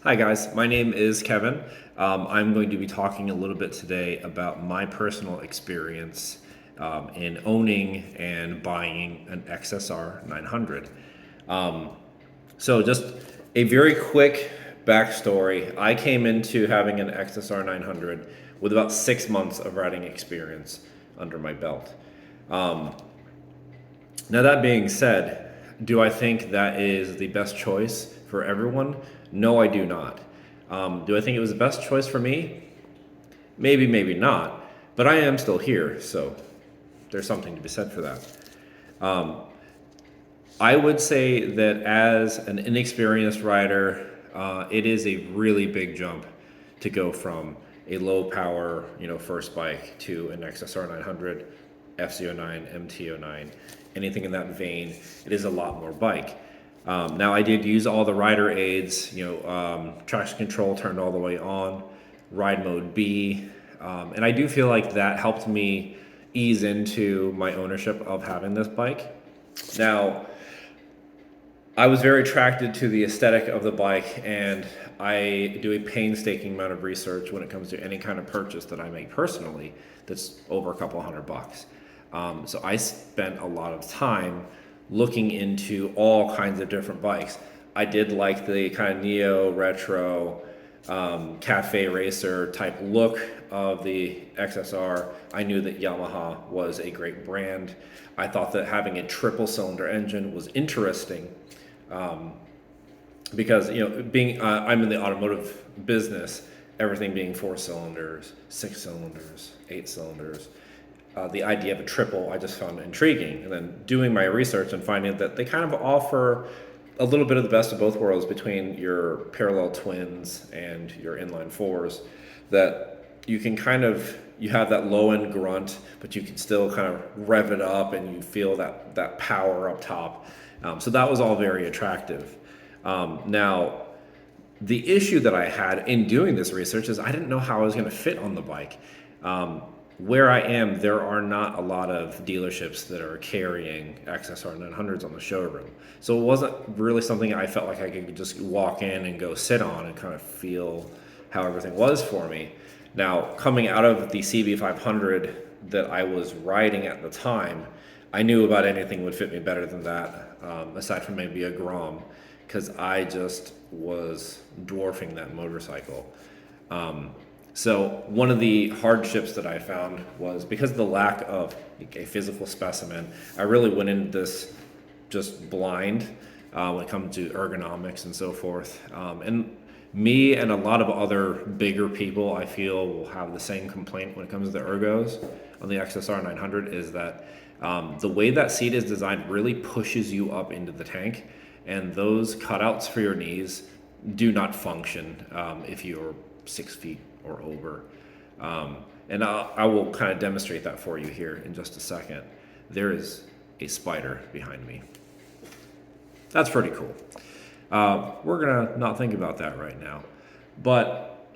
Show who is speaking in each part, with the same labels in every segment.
Speaker 1: Hi guys, my name is Kevin. I'm going to be talking a little bit today about my personal experience in owning and buying an XSR 900. So just a very quick backstory. I came into having an XSR 900 with about 6 months of riding experience under my belt. Now, that being said, do I think that is the best choice for everyone? No, I do not. Do I think it was the best choice for me? Maybe, maybe not. But I am still here, so there's something to be said for that. I would say that as an inexperienced rider, it is a really big jump to go from a low power, first bike to an XSR 900, FC09, MT09, anything in that vein. It is a lot more bike. Now I did use all the rider aids, traction control turned all the way on, ride mode B, and I do feel like that helped me ease into my ownership of having this bike. Now, I was very attracted to the aesthetic of the bike, and I do a painstaking amount of research when it comes to any kind of purchase that I make personally that's over a couple $100. So I spent a lot of time looking into all kinds of different bikes. I did like the kind of neo retro cafe racer type look of the XSR. I knew that Yamaha was a great brand. I thought that having a triple cylinder engine was interesting because being I'm in the automotive business, everything being 4 cylinders, 6 cylinders, 8 cylinders. The idea of a triple I just found intriguing, and then doing my research and finding that they kind of offer a little bit of the best of both worlds between your parallel twins and your inline fours. That you can you have that low end grunt, but you can still kind of rev it up, and you feel that power up top. So that was all very attractive. Now, the issue that I had in doing this research is I didn't know how I was going to fit on the bike. Where I am, there are not a lot of dealerships that are carrying XSR 900s on the showroom. So it wasn't really something I felt like I could just walk in and go sit on and kind of feel how everything was for me. Now, coming out of the CB500 that I was riding at the time, I knew about anything would fit me better than that, aside from maybe a Grom, because I just was dwarfing that motorcycle. So one of the hardships that I found was because of the lack of a physical specimen, I really went into this just blind when it comes to ergonomics and so forth. And me and a lot of other bigger people, I feel, will have the same complaint when it comes to the ergos on the XSR 900 is that the way that seat is designed really pushes you up into the tank, and those cutouts for your knees do not function if you're 6 feet or over. And I will kind of demonstrate that for you here in just a second. There is a spider behind me. That's pretty cool. We're gonna not think about that right now. But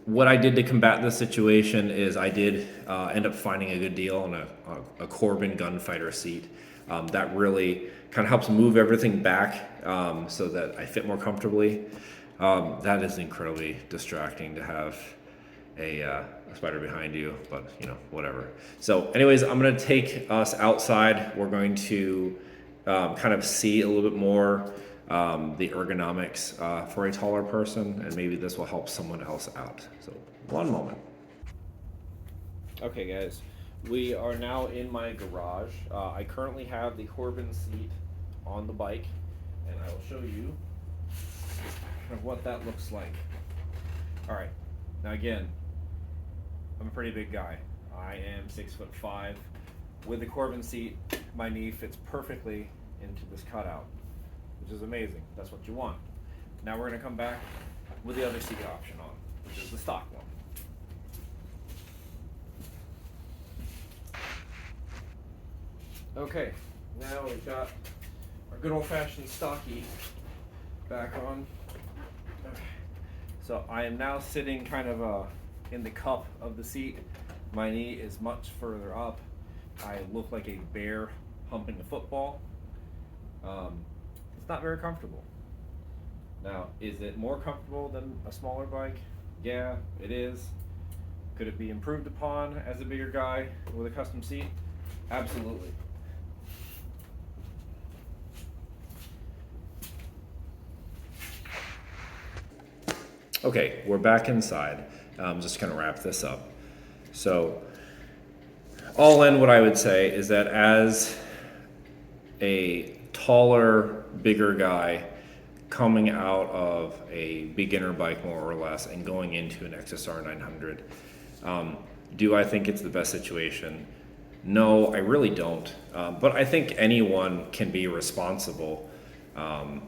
Speaker 1: what I did to combat this situation is I did end up finding a good deal on a Corbin gunfighter seat. That really kind of helps move everything back so that I fit more comfortably. That is incredibly distracting to have a spider behind you, but whatever. So anyways, I'm going to take us outside. We're going to kind of see a little bit more the ergonomics for a taller person, and maybe this will help someone else out. So one moment. Okay guys, we are now in my garage. I currently have the Corbin seat on the bike, and I will show you of what that looks like. All right, now again, I'm a pretty big guy. I am 6'5". With the Corbin seat, my knee fits perfectly into this cutout, which is amazing. That's what you want. Now we're gonna come back with the other seat option on, which is the stock one. Okay, now we've got our good old-fashioned stocky back on. So I am now sitting kind of in the cup of the seat. My knee is much further up. I look like a bear humping a football. It's not very comfortable. Now, is it more comfortable than a smaller bike? Yeah, it is. Could it be improved upon as a bigger guy with a custom seat? Absolutely. Okay, we're back inside. Just gonna wrap this up. So, all in, what I would say is that as a taller, bigger guy coming out of a beginner bike more or less and going into an XSR 900, do I think it's the best situation? No, I really don't. But I think anyone can be responsible and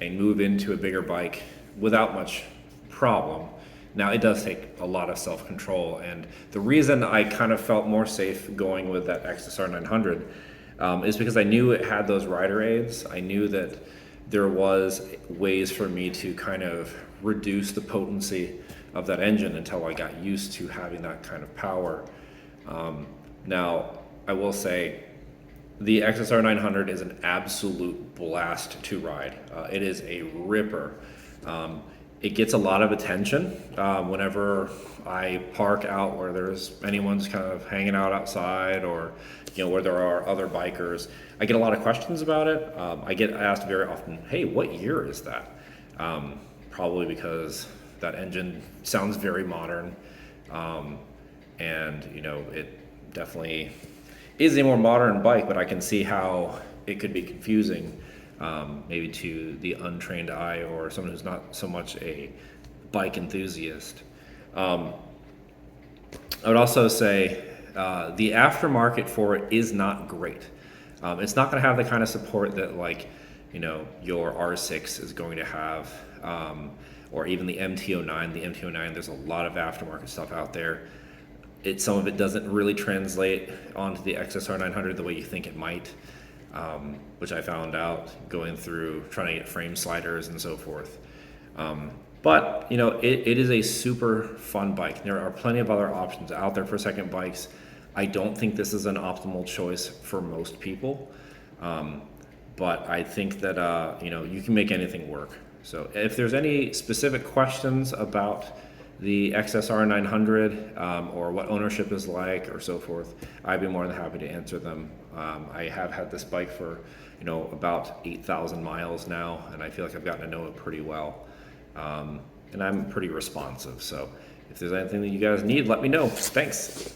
Speaker 1: move into a bigger bike without much problem. Now, it does take a lot of self-control, and the reason I kind of felt more safe going with that XSR 900 is because I knew it had those rider aids. I knew that there was ways for me to kind of reduce the potency of that engine until I got used to having that kind of power. Now, I will say the XSR 900 is an absolute blast to ride. It is a ripper. It gets a lot of attention whenever I park out where there's anyone's kind of hanging out outside, or where there are other bikers. I get a lot of questions about it. I get asked very often, "Hey, what year is that?" Probably because that engine sounds very modern, and it definitely is a more modern bike, but I can see how it could be confusing. Maybe to the untrained eye or someone who's not so much a bike enthusiast. I would also say the aftermarket for it is not great. It's not going to have the kind of support that your R6 is going to have, or even the MT09. The MT09, there's a lot of aftermarket stuff out there. Some of it doesn't really translate onto the XSR 900 the way you think it might. Which I found out going through trying to get frame sliders and so forth. But it is a super fun bike. There are plenty of other options out there for second bikes. I don't think this is an optimal choice for most people, but I think that you can make anything work. So if there's any specific questions about the XSR 900 or what ownership is like or so forth, I'd be more than happy to answer them. I have had this bike for about 8,000 miles now, and I feel like I've gotten to know it pretty well, and I'm pretty responsive. So if there's anything that you guys need, let me know. Thanks.